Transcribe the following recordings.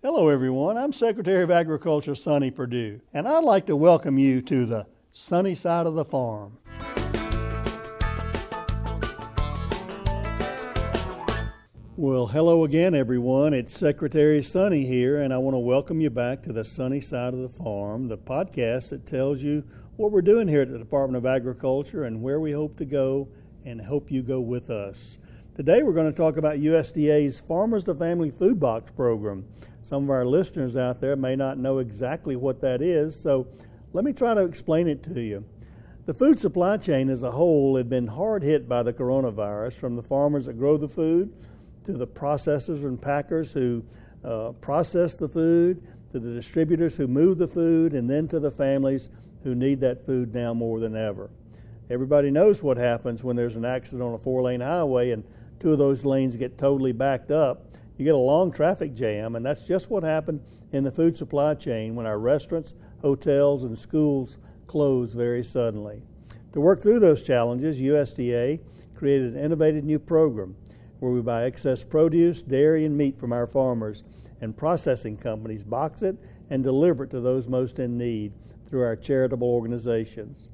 Hello everyone, I'm Secretary of Agriculture Sonny Perdue, and I'd like to welcome you to the sunny side of the farm. Well, hello again everyone, it's Secretary Sonny here, and I want to welcome you back to the sunny side of the farm, the podcast that tells you what we're doing here at the Department of Agriculture and where we hope to go and hope you go with us. Today we're going to talk about USDA's Farmers to Family Food Box program. Some of our listeners out there may not know exactly what that is, so let me try to explain it to you. The food supply chain as a whole had been hard hit by the coronavirus, from the farmers that grow the food to the processors and packers who process the food, to the distributors who move the food, and then to the families who need that food now more than ever. Everybody knows what happens when there's an accident on a 4-lane highway and two of those lanes get totally backed up. You get a long traffic jam, and that's just what happened in the food supply chain when our restaurants, hotels, and schools closed very suddenly. To work through those challenges, USDA created an innovative new program where we buy excess produce, dairy, and meat from our farmers, and processing companies box it and deliver it to those most in need through our charitable organizations.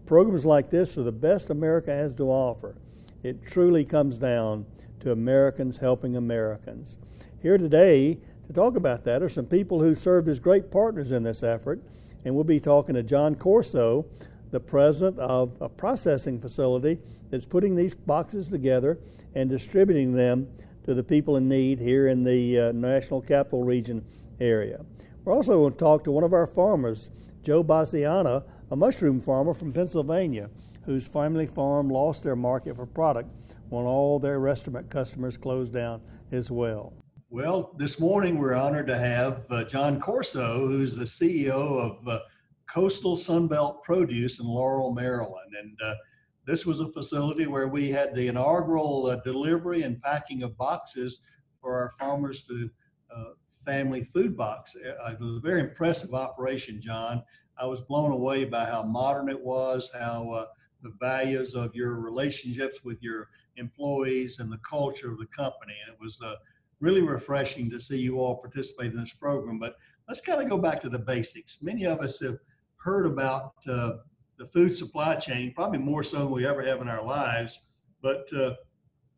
Programs like this are the best America has to offer. It truly comes down to Americans helping Americans. Here today to talk about that are some people who served as great partners in this effort, and we'll be talking to John Corso, the president of a processing facility that's putting these boxes together and distributing them to the people in need here in the National Capital Region area. We're also going to talk to one of our farmers, Joe Basciani, a mushroom farmer from Pennsylvania, whose family farm lost their market for product when all their restaurant customers closed down as well. Well, this morning we're honored to have John Corso, who's the CEO of Coastal Sunbelt Produce in Laurel, Maryland. And this was a facility where we had the inaugural delivery and packing of boxes for our farmers to family food box. It was a very impressive operation, John. I was blown away by how modern it was, how the values of your relationships with your employees and the culture of the company. And it was really refreshing to see you all participate in this program. But let's kind of go back to the basics. Many of us have heard about the food supply chain, probably more so than we ever have in our lives. But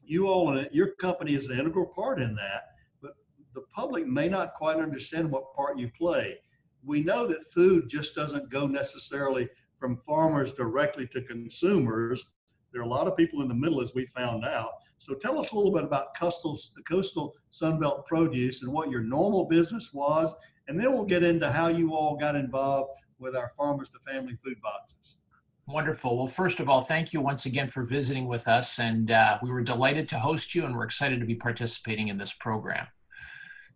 you all and your company is an integral part in that. But the public may not quite understand what part you play. We know that food just doesn't go necessarily from farmers directly to consumers. There are a lot of people in the middle, as we found out. So tell us a little bit about the Coastal Sunbelt Produce and what your normal business was, and then we'll get into how you all got involved with our Farmers to Family food boxes. Wonderful. Well, first of all, thank you once again for visiting with us, and we were delighted to host you, and we're excited to be participating in this program.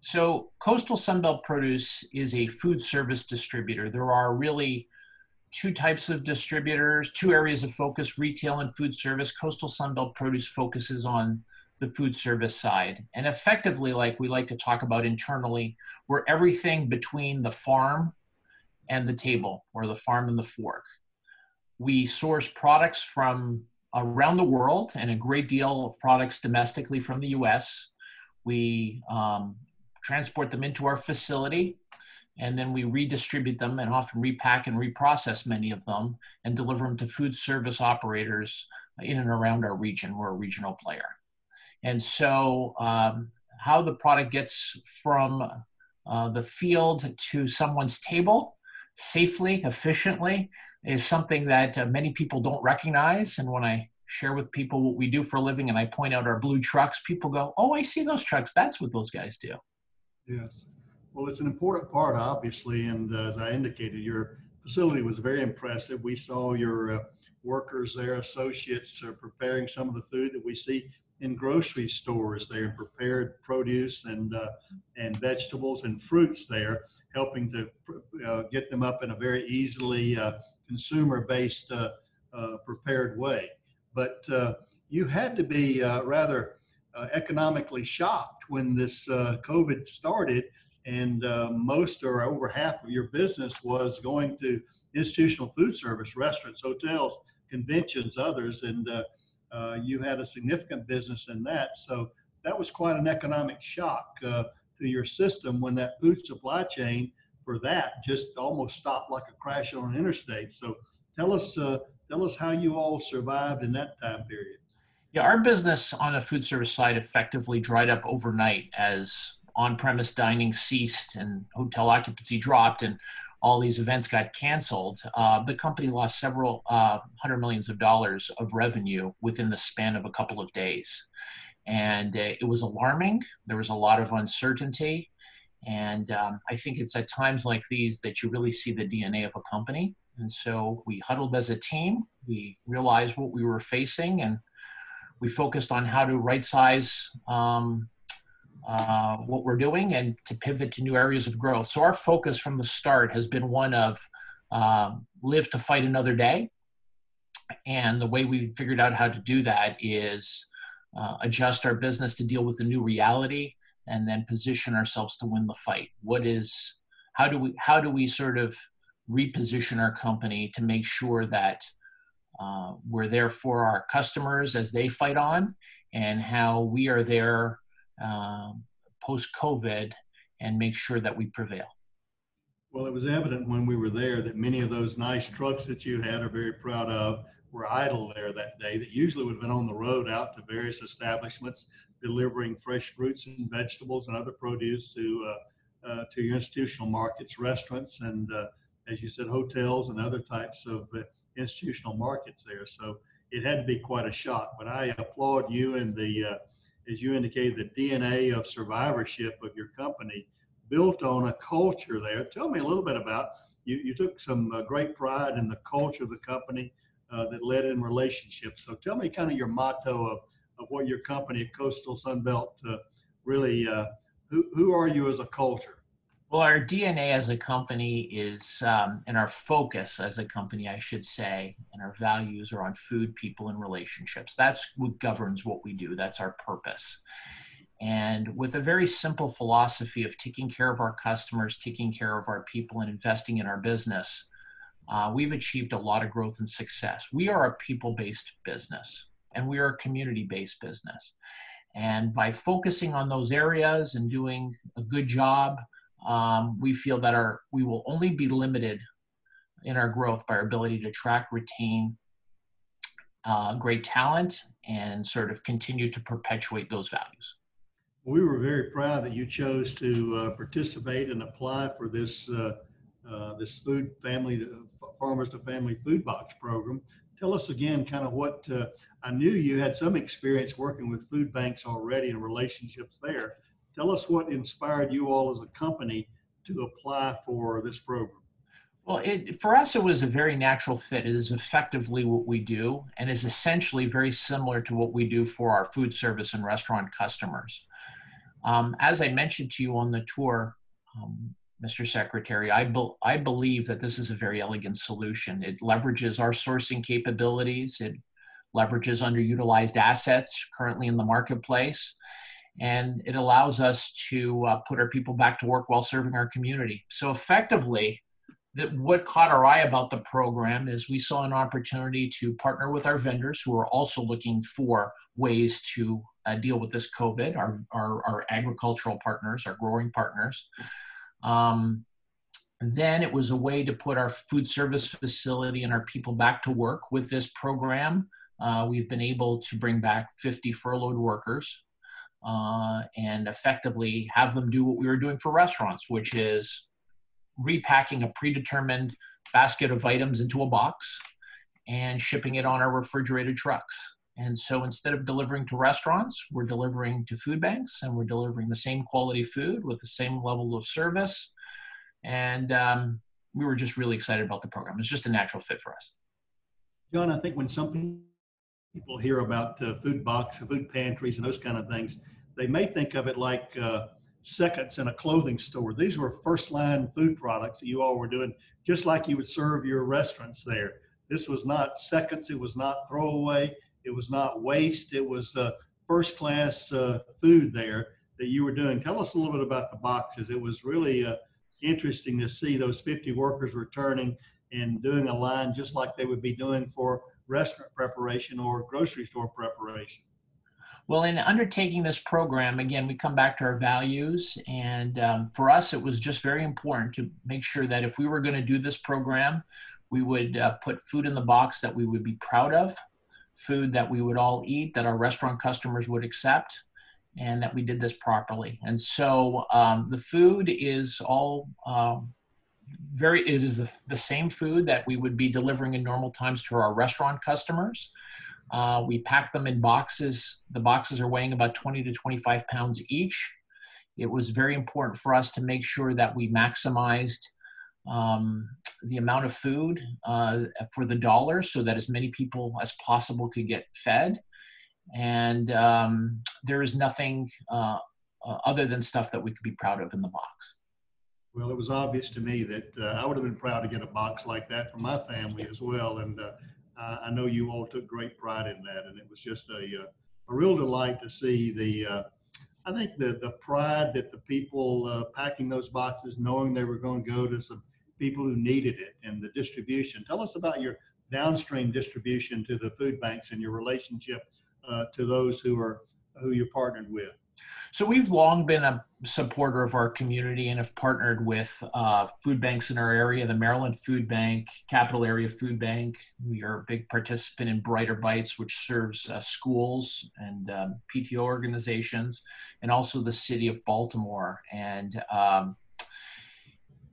So Coastal Sunbelt Produce is a food service distributor. There are really two types of distributors, two areas of focus, retail and food service. Coastal Sunbelt Produce focuses on the food service side. And effectively, like we like to talk about internally, we're everything between the farm and the table, or the farm and the fork. We source products from around the world and a great deal of products domestically from the US. We transport them into our facility, and then we redistribute them and often repack and reprocess many of them and deliver them to food service operators in and around our region. We're a regional player. And so how the product gets from the field to someone's table safely, efficiently, is something that many people don't recognize. And when I share with people what we do for a living and I point out our blue trucks, people go, oh, I see those trucks. That's what those guys do. Yes. Well, it's an important part, obviously, and as I indicated, your facility was very impressive. We saw your workers there, associates, preparing some of the food that we see in grocery stores there, prepared produce and vegetables and fruits there, helping to get them up in a very easily consumer-based prepared way. But you had to be rather economically shocked when this COVID started, and most or over half of your business was going to institutional food service, restaurants, hotels, conventions, others, and you had a significant business in that. So that was quite an economic shock to your system when that food supply chain for that just almost stopped like a crash on an interstate. So tell us how you all survived in that time period. Yeah, our business on the food service side effectively dried up overnight as on-premise dining ceased and hotel occupancy dropped and all these events got canceled. The company lost several hundred millions of dollars of revenue within the span of a couple of days. And it was alarming. There was a lot of uncertainty. And I think it's at times like these that you really see the DNA of a company. And so we huddled as a team. We realized what we were facing, and we focused on how to right-size what we're doing and to pivot to new areas of growth. So our focus from the start has been one of live to fight another day. And the way we figured out how to do that is adjust our business to deal with the new reality and then position ourselves to win the fight. How do we sort of reposition our company to make sure that we're there for our customers as they fight on, and how we are there post-COVID and make sure that we prevail. Well, it was evident when we were there that many of those nice trucks that you had are very proud of were idle there that day, that usually would have been on the road out to various establishments delivering fresh fruits and vegetables and other produce to your institutional markets, restaurants, and as you said, hotels and other types of institutional markets there. So it had to be quite a shock. But I applaud you and as you indicated, the DNA of survivorship of your company built on a culture there. Tell me a little bit about, you took some great pride in the culture of the company that led in relationships. So tell me kind of your motto of what your company at Coastal Sunbelt really, who are you as a culture? Well, our DNA as a company is, and our focus as a company, I should say, and our values are on food, people, and relationships. That's what governs what we do. That's our purpose. And with a very simple philosophy of taking care of our customers, taking care of our people, and investing in our business, we've achieved a lot of growth and success. We are a people-based business, and we are a community-based business. And by focusing on those areas and doing a good job, we feel that we will only be limited in our growth by our ability to attract, retain great talent, and sort of continue to perpetuate those values. We were very proud that you chose to participate and apply for this this food family, farmers to family food box program. Tell us again kind of what, I knew you had some experience working with food banks already and relationships there. Tell us what inspired you all as a company to apply for this program. Well, for us, it was a very natural fit. It is effectively what we do and is essentially very similar to what we do for our food service and restaurant customers. As I mentioned to you on the tour, Mr. Secretary, I believe that this is a very elegant solution. It leverages our sourcing capabilities. It leverages underutilized assets currently in the marketplace. And it allows us to put our people back to work while serving our community. So effectively, what caught our eye about the program is we saw an opportunity to partner with our vendors who are also looking for ways to deal with this COVID, our agricultural partners, our growing partners. Then it was a way to put our food service facility and our people back to work. With this program, we've been able to bring back 50 furloughed workers and effectively have them do what we were doing for restaurants, which is repacking a predetermined basket of items into a box and shipping it on our refrigerated trucks. And so instead of delivering to restaurants, we're delivering to food banks, and we're delivering the same quality food with the same level of service. And we were just really excited about the program. It's just a natural fit for us. John, I think when some people hear about food boxes, food pantries, and those kind of things, they may think of it like seconds in a clothing store. These were first line food products that you all were doing, just like you would serve your restaurants there. This was not seconds. It was not throwaway. It was not waste. It was first class food there that you were doing. Tell us a little bit about the boxes. It was really interesting to see those 50 workers returning and doing a line just like they would be doing for restaurant preparation or grocery store preparation. Well, in undertaking this program, again, we come back to our values. And for us, it was just very important to make sure that if we were going to do this program, we would put food in the box that we would be proud of, food that we would all eat, that our restaurant customers would accept, and that we did this properly. And so the food is all it is the same food that we would be delivering in normal times to our restaurant customers. We pack them in boxes. The boxes are weighing about 20 to 25 pounds each. It was very important for us to make sure that we maximized the amount of food for the dollar so that as many people as possible could get fed. And there is nothing other than stuff that we could be proud of in the box. Well, it was obvious to me that I would have been proud to get a box like that for my family as well. And I know you all took great pride in that. And it was just a real delight to see I think the pride that the people packing those boxes, knowing they were going to go to some people who needed it, and the distribution. Tell us about your downstream distribution to the food banks and your relationship to those who you're partnered with. So we've long been a supporter of our community and have partnered with food banks in our area, the Maryland Food Bank, Capital Area Food Bank. We are a big participant in Brighter Bites, which serves schools and PTO organizations, and also the city of Baltimore. And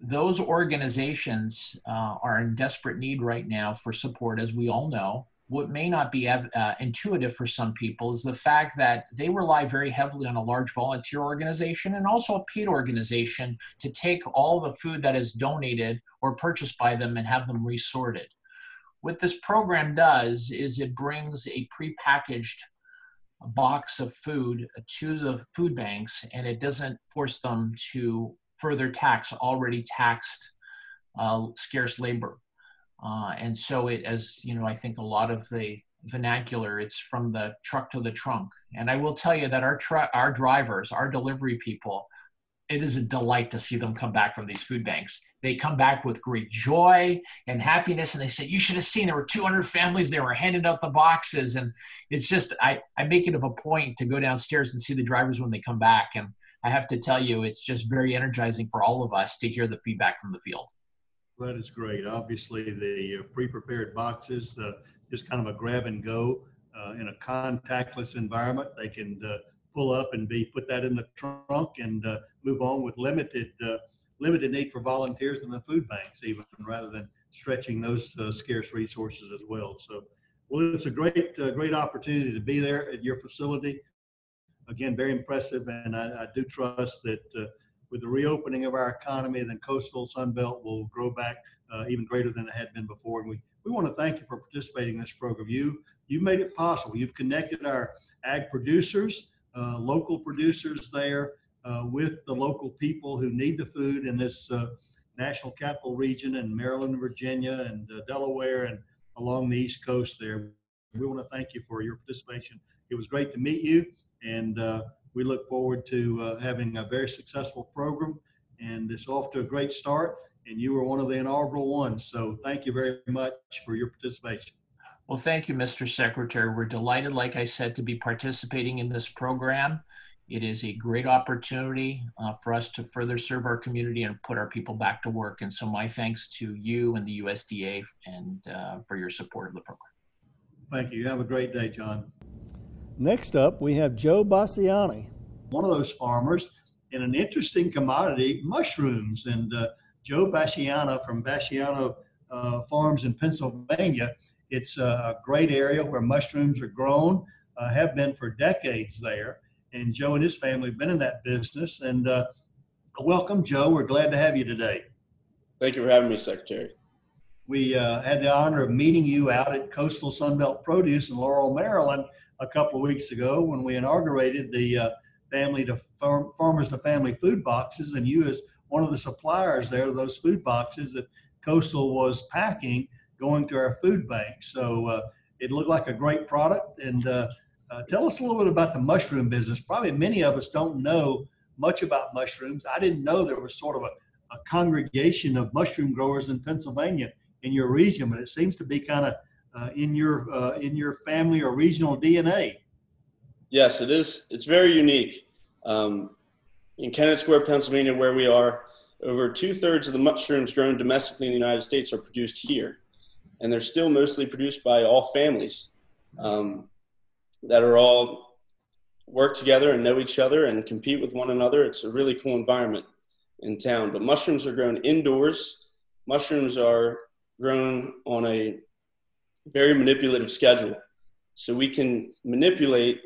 those organizations are in desperate need right now for support, as we all know. What may not be intuitive for some people is the fact that they rely very heavily on a large volunteer organization and also a paid organization to take all the food that is donated or purchased by them and have them resorted. What this program does is it brings a prepackaged box of food to the food banks, and it doesn't force them to further tax already taxed scarce labor. And so it, as you know, I think a lot of the vernacular, it's from the truck to the trunk. And I will tell you that our drivers, our delivery people, it is a delight to see them come back from these food banks. They come back with great joy and happiness. And they say, you should have seen, there were 200 families, they were handing out the boxes. And it's just, I make it of a point to go downstairs and see the drivers when they come back. And I have to tell you, it's just very energizing for all of us to hear the feedback from the field. That is great. Obviously, the pre-prepared boxes, just kind of a grab and go in a contactless environment. They can pull up and put that in the trunk and move on with limited need for volunteers in the food banks, even rather than stretching those scarce resources as well. So, well, it's a great opportunity to be there at your facility. Again, very impressive, and I do trust that with the reopening of our economy, then coastal Sunbelt will grow back even greater than it had been before. And we want to thank you for participating in this program. You've made it possible. You've connected our ag producers, local producers there with the local people who need the food in this national capital region in Maryland, Virginia, and Delaware, and along the East Coast there. We want to thank you for your participation. It was great to meet you, and we look forward to having a very successful program, and it's off to a great start, and you were one of the inaugural ones. So thank you very much for your participation. Well, thank you, Mr. Secretary. We're delighted, like I said, to be participating in this program. It is a great opportunity for us to further serve our community and put our people back to work. And so my thanks to you and the USDA and for your support of the program. Thank you. Have a great day, John. Next up, we have Joe Basciani. One of those farmers in an interesting commodity, mushrooms. And Joe Basciani from Basciani Farms in Pennsylvania. It's a great area where mushrooms are grown, have been for decades there. And Joe and his family have been in that business. And welcome, Joe. We're glad to have you today. Thank you for having me, Secretary. We had the honor of meeting you out at Coastal Sunbelt Produce in Laurel, Maryland, a couple of weeks ago when we inaugurated the Farmers to Family food boxes, and you as one of the suppliers there of those food boxes that Coastal was packing going to our food bank. So it looked like a great product. And tell us a little bit about the mushroom business. Probably many of us don't know much about mushrooms. I didn't know there was sort of a congregation of mushroom growers in Pennsylvania in your region, but it seems to be kind of in your family or regional DNA. Yes, it is. It's very unique. In Kennett Square, Pennsylvania, where we are, over 2/3 of the mushrooms grown domestically in the United States are produced here. And they're still mostly produced by all families that are all work together and know each other and compete with one another. It's a really cool environment in town. But mushrooms are grown indoors. Mushrooms are grown on a very manipulative schedule. So we can manipulate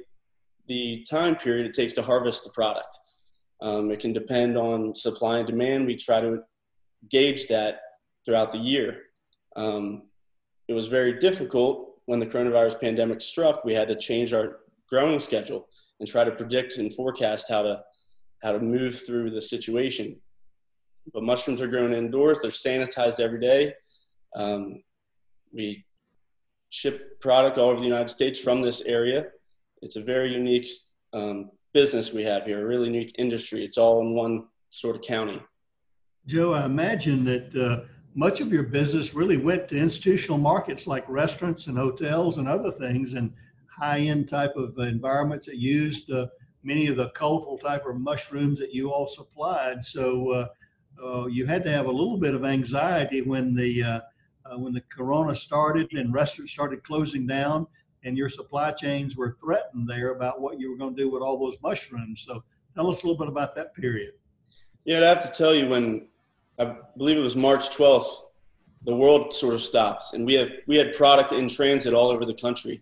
the time period it takes to harvest the product. It can depend on supply and demand. We try to gauge that throughout the year. It was very difficult when the coronavirus pandemic struck. We had to change our growing schedule and try to predict and forecast how to move through the situation. But mushrooms are grown indoors. They're sanitized every day. We ship product all over the United States from this area. It's a very unique business we have here, a really unique industry. It's all in one sort of county. Joe, I imagine that much of your business really went to institutional markets like restaurants and hotels and other things, and high-end type of environments that used many of the colorful type of mushrooms that you all supplied. So you had to have a little bit of anxiety when the corona started and restaurants started closing down and your supply chains were threatened there about what you were going to do with all those mushrooms. So tell us a little bit about that period. Yeah, I'd have to tell you, when I believe it was March 12th, the world sort of stopped, and we had product in transit all over the country.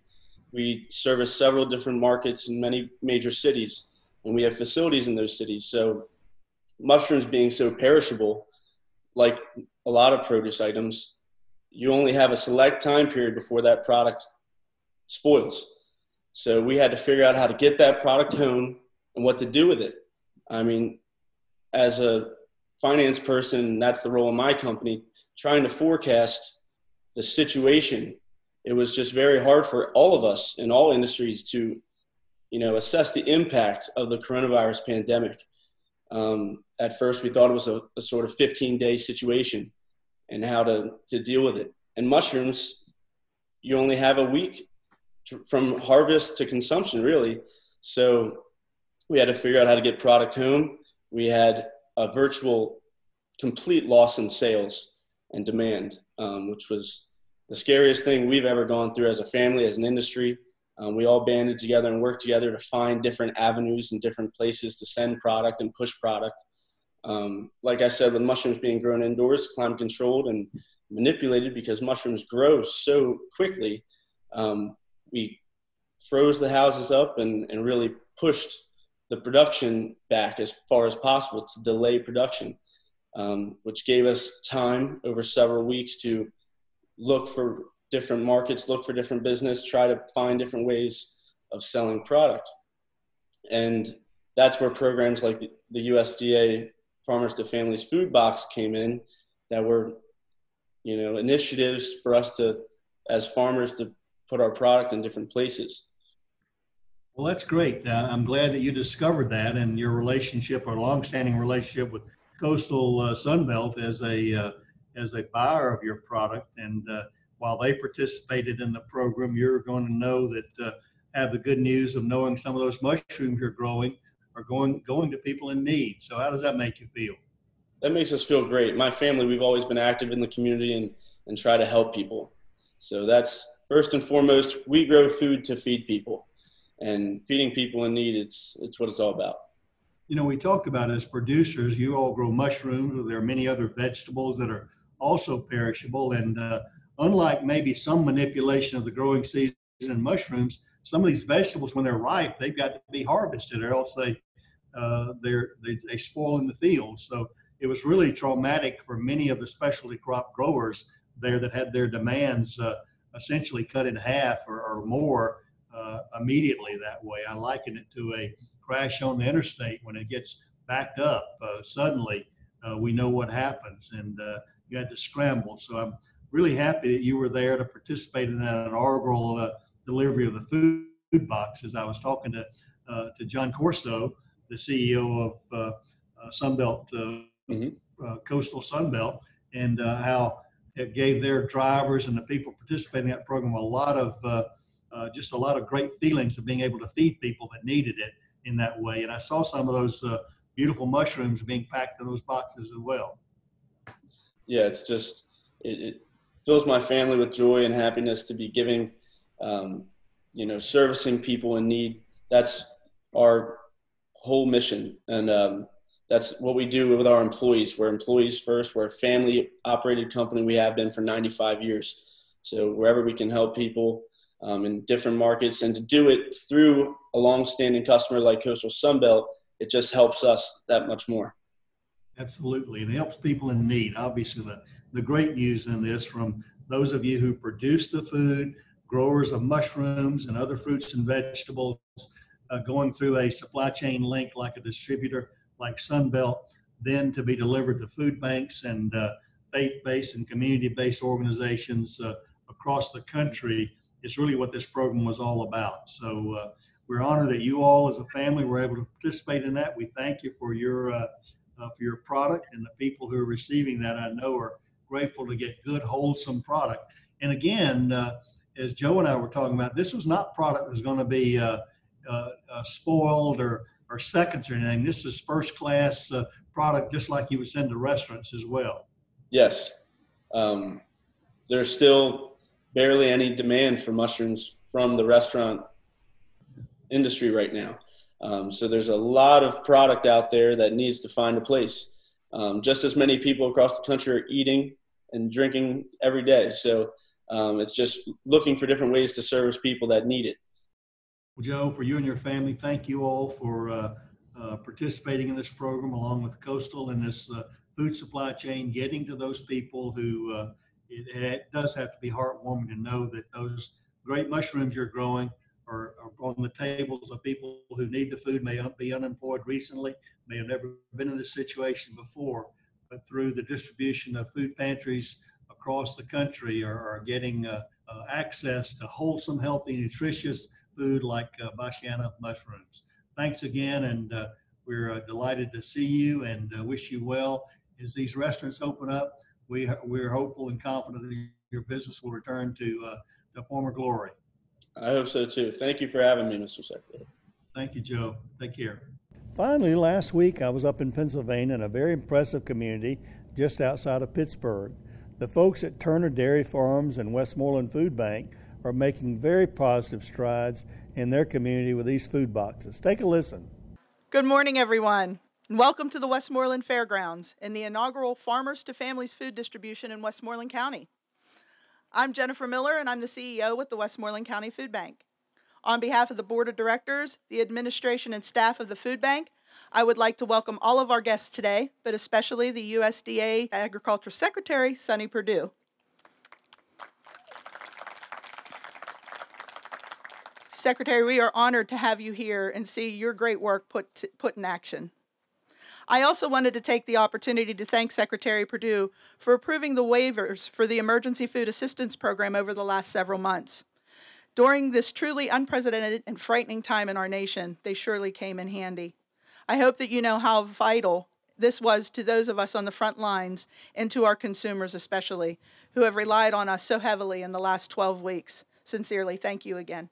We service several different markets in many major cities, and we have facilities in those cities. So mushrooms being so perishable, like a lot of produce items, you only have a select time period before that product spoils. So we had to figure out how to get that product home and what to do with it. I mean, as a finance person, that's the role of my company, trying to forecast the situation. It was just very hard for all of us in all industries to, assess the impact of the coronavirus pandemic. At first, we thought it was a sort of 15-day situation and how to deal with it. And mushrooms, you only have a week from harvest to consumption, really. So we had to figure out how to get product home. We had a virtual complete loss in sales and demand, which was the scariest thing we've ever gone through as a family, as an industry. We all banded together and worked together to find different avenues and different places to send product and push product. Like I said, with mushrooms being grown indoors, climate controlled and manipulated because mushrooms grow so quickly, we froze the houses up and really pushed the production back as far as possible to delay production, which gave us time over several weeks to look for different markets, look for different business, try to find different ways of selling product. And that's where programs like the USDA Farmers to Families Food Box came in, that were, initiatives for us to, as farmers, to put our product in different places. Well, that's great. I'm glad that you discovered that, and your relationship, or longstanding relationship with Coastal Sunbelt as a buyer of your product. And while they participated in the program, you're going to know that have the good news of knowing some of those mushrooms you're growing are going to people in need. So how does that make you feel? That makes us feel great. My family, we've always been active in the community and try to help people. So that's first and foremost. We grow food to feed people, and feeding people in need, it's what it's all about. We talked about, as producers, you all grow mushrooms. There are many other vegetables that are also perishable. And unlike maybe some manipulation of the growing season in mushrooms, some of these vegetables, when they're ripe, they've got to be harvested, or else they spoil in the field. So it was really traumatic for many of the specialty crop growers there that had their demands essentially cut in half or more immediately that way. I liken it to a crash on the interstate. When it gets backed up suddenly, we know what happens, and you had to scramble. So I'm really happy that you were there to participate in that inaugural delivery of the food box. As I was talking to John Corso, the CEO of Sunbelt, Coastal Sunbelt, and how it gave their drivers and the people participating in that program a lot of just a lot of great feelings of being able to feed people that needed it in that way. And I saw some of those beautiful mushrooms being packed in those boxes as well. Yeah, it's just, it fills my family with joy and happiness to be giving, servicing people in need. That's our whole mission. And that's what we do with our employees. We're employees first. We're a family operated company. We have been for 95 years. So wherever we can help people in different markets, and to do it through a long-standing customer like Coastal Sunbelt, it just helps us that much more. Absolutely. And it helps people in need. Obviously, the great news in this from those of you who produce the food, growers of mushrooms and other fruits and vegetables, going through a supply chain link like a distributor like Sunbelt, then to be delivered to food banks and faith-based and community-based organizations across the country. It's really what this program was all about. So we're honored that you all as a family were able to participate in that. We thank you for your product, and the people who are receiving that I know are grateful to get good, wholesome product. And again, as Joe and I were talking about, this was not product that was going to be spoiled or seconds or anything. This is first class product, just like you would send to restaurants as well. Yes. There's still barely any demand for mushrooms from the restaurant industry right now. So there's a lot of product out there that needs to find a place. Just as many people across the country are eating and drinking every day. So it's just looking for different ways to service people that need it. Well, Joe, for you and your family, thank you all for participating in this program along with Coastal and this food supply chain, getting to those people who it does have to be heartwarming to know that those great mushrooms you're growing are on the tables of people who need the food, may be unemployed recently, may have never been in this situation before, but through the distribution of food pantries across the country are getting access to wholesome, healthy, nutritious food like Basciani mushrooms. Thanks again, and we're delighted to see you and wish you well. As these restaurants open up, we're hopeful and confident that your business will return to former glory. I hope so too. Thank you for having me, Mr. Secretary. Thank you, Joe. Take care. Finally, last week I was up in Pennsylvania in a very impressive community just outside of Pittsburgh. The folks at Turner Dairy Farms and Westmoreland Food Bank are making very positive strides in their community with these food boxes. Take a listen. Good morning, everyone, and welcome to the Westmoreland Fairgrounds and the inaugural Farmers to Families food distribution in Westmoreland County. I'm Jennifer Miller, and I'm the CEO with the Westmoreland County Food Bank. On behalf of the Board of Directors, the administration, and staff of the Food Bank, I would like to welcome all of our guests today, but especially the USDA Agriculture Secretary, Sonny Perdue. Secretary, we are honored to have you here and see your great work put in action. I also wanted to take the opportunity to thank Secretary Perdue for approving the waivers for the Emergency Food Assistance Program over the last several months. During this truly unprecedented and frightening time in our nation, they surely came in handy. I hope that you know how vital this was to those of us on the front lines and to our consumers especially, who have relied on us so heavily in the last 12 weeks. Sincerely, thank you again.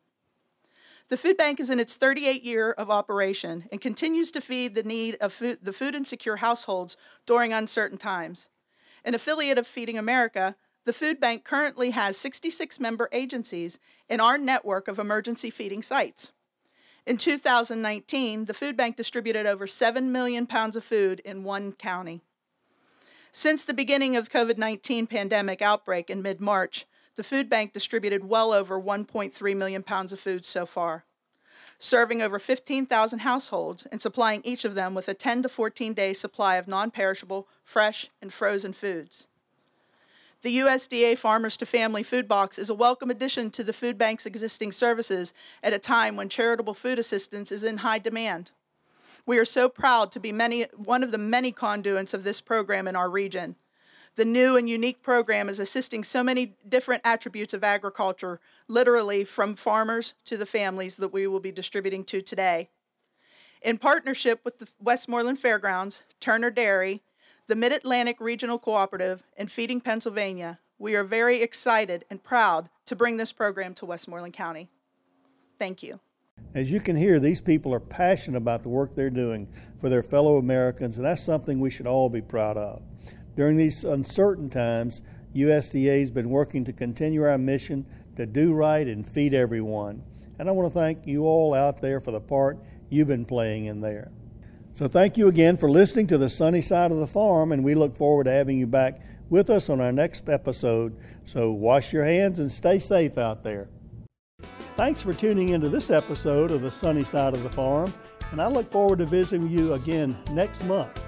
The Food Bank is in its 38th year of operation and continues to feed the need of the food insecure households during uncertain times. An affiliate of Feeding America, the Food Bank currently has 66 member agencies in our network of emergency feeding sites. In 2019, the Food Bank distributed over 7 million pounds of food in one county. Since the beginning of the COVID-19 pandemic outbreak in mid-March, the Food Bank distributed well over 1.3 million pounds of food so far, serving over 15,000 households and supplying each of them with a 10 to 14-day supply of non-perishable, fresh, and frozen foods. The USDA Farmers to Family Food Box is a welcome addition to the Food Bank's existing services at a time when charitable food assistance is in high demand. We are so proud to be one of the many conduits of this program in our region. The new and unique program is assisting so many different attributes of agriculture, literally from farmers to the families that we will be distributing to today. In partnership with the Westmoreland Fairgrounds, Turner Dairy, the Mid-Atlantic Regional Cooperative, and Feeding Pennsylvania, we are very excited and proud to bring this program to Westmoreland County. Thank you. As you can hear, these people are passionate about the work they're doing for their fellow Americans, and that's something we should all be proud of. During these uncertain times, USDA has been working to continue our mission to do right and feed everyone. And I want to thank you all out there for the part you've been playing in there. So thank you again for listening to the Sunny Side of the Farm, and we look forward to having you back with us on our next episode. So wash your hands and stay safe out there. Thanks for tuning into this episode of the Sunny Side of the Farm, and I look forward to visiting you again next month.